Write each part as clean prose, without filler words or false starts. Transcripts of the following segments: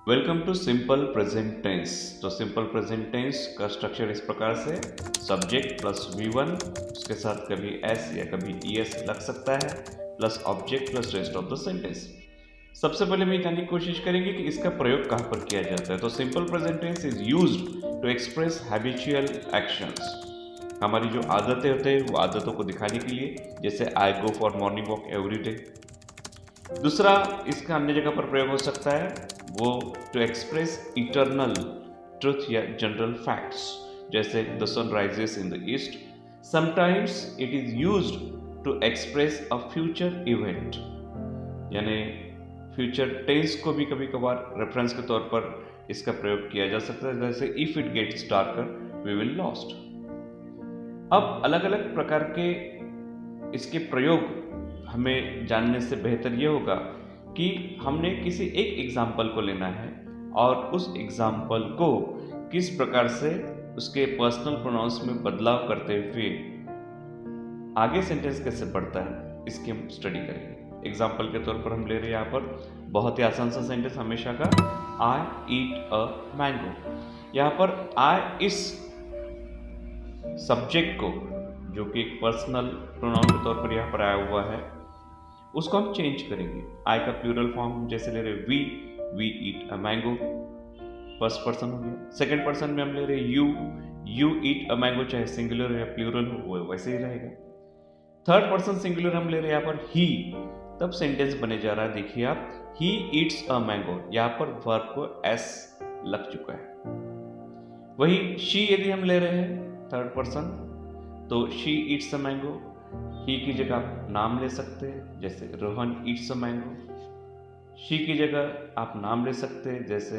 Welcome to simple present tense. तो simple present tense का structure इस प्रकार से, सब्जेक्ट प्लस V1, उसके साथ कभी S या कभी ES लग सकता है, plus object plus rest of the sentence. सबसे पहले हम ये जानने की कोशिश करेंगे कि इसका प्रयोग कहाँ पर किया जाता है। तो simple present tense is used to express habitual actions. हमारी जो आदतें होते हैं वो आदतों को दिखाने के लिए, जैसे I go for morning walk every day. दूसरा इसका अन्य जगह पर प्रयोग हो सकता है वो टू एक्सप्रेस इटर्नल ट्रुथ या जनरल फैक्ट्स, जैसे the sun rises in the east. Sometimes it is used to express a future event, यानी फ्यूचर टेंस को भी कभी कभार रेफरेंस के तौर पर इसका प्रयोग किया जा सकता है, जैसे if it gets darker we will lost. अब अलग अलग प्रकार के इसके प्रयोग हमें जानने से बेहतर ये होगा कि हमने किसी एक एग्जाम्पल को लेना है और उस एग्जाम्पल को किस प्रकार से उसके पर्सनल प्रोनाउंस में बदलाव करते हुए आगे सेंटेंस कैसे बढ़ता है इसकी हम स्टडी करेंगे। एग्जाम्पल के तौर पर हम ले रहे हैं यहाँ पर बहुत ही आसान सा सेंटेंस हमेशा का, आई ईट अ मैंगो। यहाँ पर आई इस सब्जेक्ट को, जो कि एक पर्सनल प्रोनाउन के तौर पर यहाँ पर आया हुआ है, उसको हम चेंज करेंगे। आई का प्लूरल फॉर्म जैसे ले रहे we eat a mango, first person हो गया। सेकंड पर्सन में हम ले रहे यू ईट अ मैंगो, चाहे सिंगुलर या प्लूरल हो वो वैसे ही रहेगा। थर्ड पर्सन सिंगुलर हम ले रहे हैं यहाँ पर ही, तब सेंटेंस बने जा रहा है, देखिए आप, ही ईट्स अ मैंगो, यहाँ पर वर्ब को एस लग चुका है। वही शी यदि हम ले रहे हैं थर्ड पर्सन, तो शी ईट्स अ मैंगो, ही की जगह आप नाम ले सकते हैं, जैसे Rohan Yeats a mango. She की जगह आप नाम ले सकते हैं, जैसे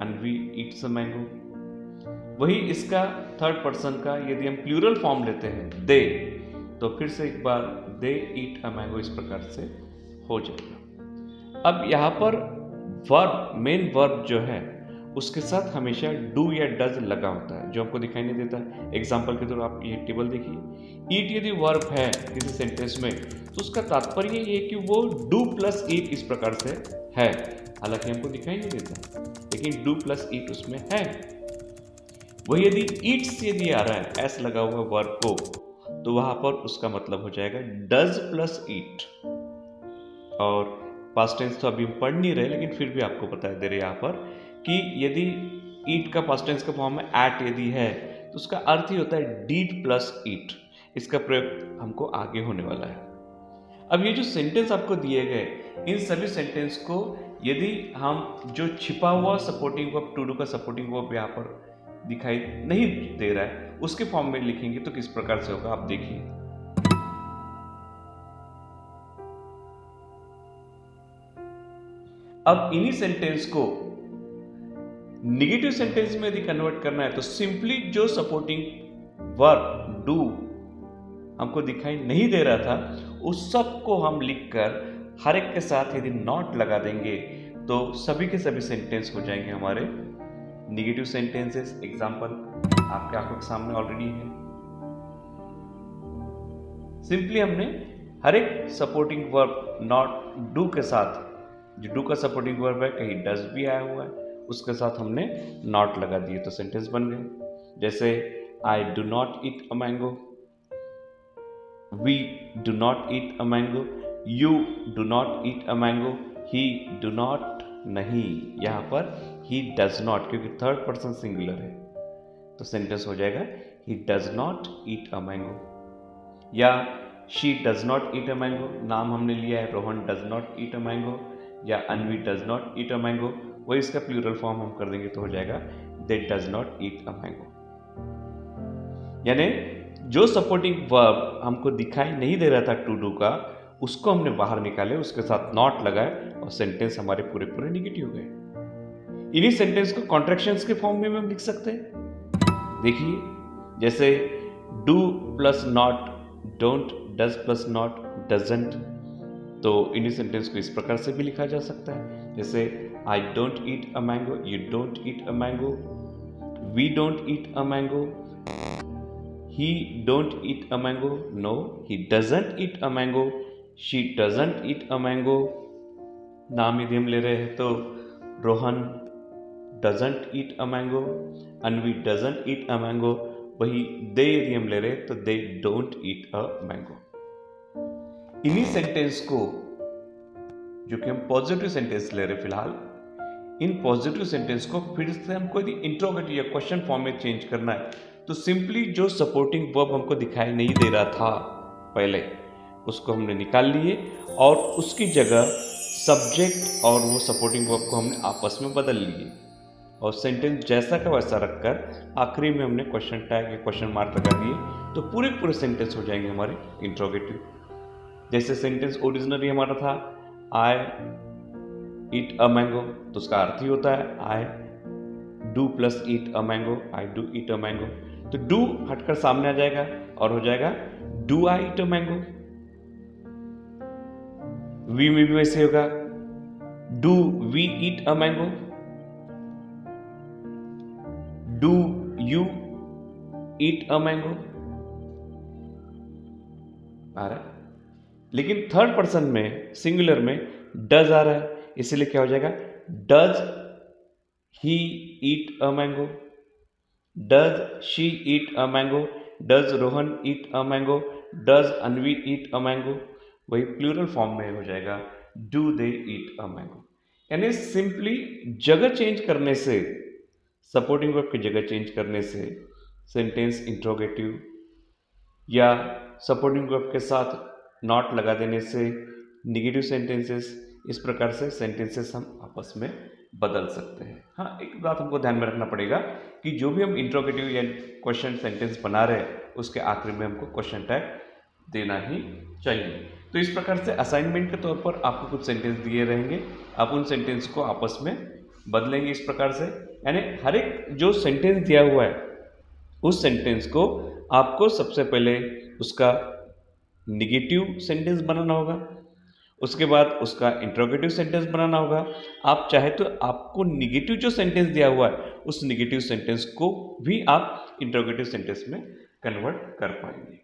अनवी ईट्स अ मैंगो। वही इसका थर्ड पर्सन का यदि हम प्लूरल फॉर्म लेते हैं दे, तो फिर से एक बार दे ईट अ मैंगो इस प्रकार से हो जाएगा। अब यहाँ पर वर्ब, मेन वर्ब जो है उसके साथ हमेशा डू या डज लगा होता है, जो हमको दिखाई नहीं देता है। एग्जाम्पल के तौर आप ये टेबल देखिए, ईट यदि वर्ब है किसी सेंटेंस में तो उसका तात्पर्य ये है कि वो डू प्लस ईट इस प्रकार से है, हालांकि हमको दिखाई नहीं देता, लेकिन डू प्लस ईट उसमें है। वही यदि ईट्स यदि आ रहा है एस लगा हुआ वर्ब को, तो वहां पर उसका मतलब हो जाएगा डज प्लस ईट। और पास्ट टेंस तो अभी हम पढ़ नहीं रहे, लेकिन फिर भी आपको बता दे रहे यहाँ पर कि यदि ईट का पास्ट टेंस का फॉर्म में एट यदि है तो उसका अर्थ ही होता है डीड प्लस ईट। इसका प्रयोग हमको आगे होने वाला है। अब ये जो सेंटेंस आपको दिए गए, इन सभी सेंटेंस को यदि हम जो छिपा हुआ सपोर्टिंग वर्ब, टू डू का सपोर्टिंग वर्ब यहाँ पर दिखाई नहीं दे रहा है, उसके फॉर्म में लिखेंगे तो किस प्रकार से होगा आप देखिए। अब इन्हीं सेंटेंस को निगेटिव सेंटेंस में यदि कन्वर्ट करना है तो सिंपली जो सपोर्टिंग वर्ब डू हमको दिखाई नहीं दे रहा था, उस सब को हम लिखकर हर एक के साथ यदि नॉट लगा देंगे तो सभी के सभी सेंटेंस हो जाएंगे हमारे निगेटिव सेंटेंसेस। एग्जाम्पल आपके आंखों के सामने ऑलरेडी है। सिंपली हमने हर एक सपोर्टिंग वर्ब नॉट डू के साथ, जो डू का सपोर्टिंग वर्ब है कहीं डज भी आया हुआ है, उसके साथ हमने नॉट लगा दिए तो सेंटेंस बन गए। जैसे I do not eat a mango, we do not eat a mango, you do not eat a mango, he do not नहीं, यहाँ पर ही डज नॉट, क्योंकि थर्ड पर्सन सिंगुलर है तो सेंटेंस हो जाएगा he does not eat a mango. या she does not eat a mango, नाम हमने लिया है Rohan does not eat a mango, या Anvi does not eat a mango, वही इसका प्लूरल फॉर्म हम कर देंगे तो हो जाएगा दे does not eat a mango. यानी जो सपोर्टिंग वर्ब हमको दिखाई नहीं दे रहा था टू डू का, उसको हमने बाहर निकाले, उसके साथ नॉट लगाए और सेंटेंस हमारे पूरे पूरे निगेटिव गए। इन्हीं सेंटेंस को कॉन्ट्रैक्शंस के फॉर्म में हम लिख सकते हैं। देखिए, जैसे do plus not don't, does plus not doesn't, तो इन्हीं सेंटेंस को इस प्रकार से भी लिखा जा सकता है, जैसे I don't eat a mango, you don't eat a mango, we don't eat a mango, he don't eat a mango, no he doesn't eat a mango, she doesn't eat a mango. नाम यदि हम ले रहे हैं तो Rohan doesn't eat a mango, Anvi doesn't eat a mango, वही they यदि हम ले रहे तो they don't eat a mango. इन्हीं सेंटेंस को, जो कि हम पॉजिटिव सेंटेंस ले रहे फिलहाल, इन पॉजिटिव सेंटेंस को फिर से हमको यदि इंट्रोगेटिव या क्वेश्चन फॉर्म में चेंज करना है तो सिंपली जो सपोर्टिंग वर्ब हमको दिखाई नहीं दे रहा था पहले, उसको हमने निकाल लिए और उसकी जगह सब्जेक्ट और वो सपोर्टिंग वर्ब को हमने आपस में बदल लिए और सेंटेंस जैसा का वैसा रखकर आखिरी में हमने क्वेश्चन टैग या क्वेश्चन मार्क लगा दिए तो पूरे पूरे सेंटेंस हो जाएंगे हमारे इंट्रोगेटिव। जैसे सेंटेंस ओरिजिनली हमारा था आई ईट अ मैंगो, तो उसका अर्थ ही होता है I do plus eat a mango, I do eat a mango. तो डू हटकर सामने आ जाएगा और हो जाएगा do I eat a mango. We में भी वैसे होगा do we eat a mango, do you eat a mango आ रहा है। लेकिन थर्ड पर्सन में सिंगुलर में डज आ रहा है, इसलिए क्या हो जाएगा does he eat a mango, does she eat a mango, does Rohan eat a mango, does Anvi eat a mango. वही प्लूरल फॉर्म में हो जाएगा do they eat a mango. यानी सिंपली जगह चेंज करने से, सपोर्टिंग वर्ब की जगह चेंज करने से सेंटेंस इंट्रोगेटिव या सपोर्टिंग वर्ब के साथ नॉट लगा देने से निगेटिव सेंटेंसेस, इस प्रकार से सेंटेंसेस हम आपस में बदल सकते हैं। हाँ, एक बात हमको ध्यान में रखना पड़ेगा कि जो भी हम इंट्रोगेटिव या क्वेश्चन सेंटेंस बना रहे हैं उसके आखिरी में हमको क्वेश्चन टैग देना ही चाहिए। तो इस प्रकार से असाइनमेंट के तौर पर आपको कुछ सेंटेंस दिए रहेंगे, आप उन सेंटेंस को आपस में बदलेंगे इस प्रकार से। यानी हर एक जो सेंटेंस दिया हुआ है उस सेंटेंस को आपको सबसे पहले उसका निगेटिव सेंटेंस बनाना होगा, उसके बाद उसका इंट्रोगेटिव सेंटेंस बनाना होगा। आप चाहे तो आपको निगेटिव जो सेंटेंस दिया हुआ है उस निगेटिव सेंटेंस को भी आप इंट्रोगेटिव सेंटेंस में कन्वर्ट कर पाएंगे।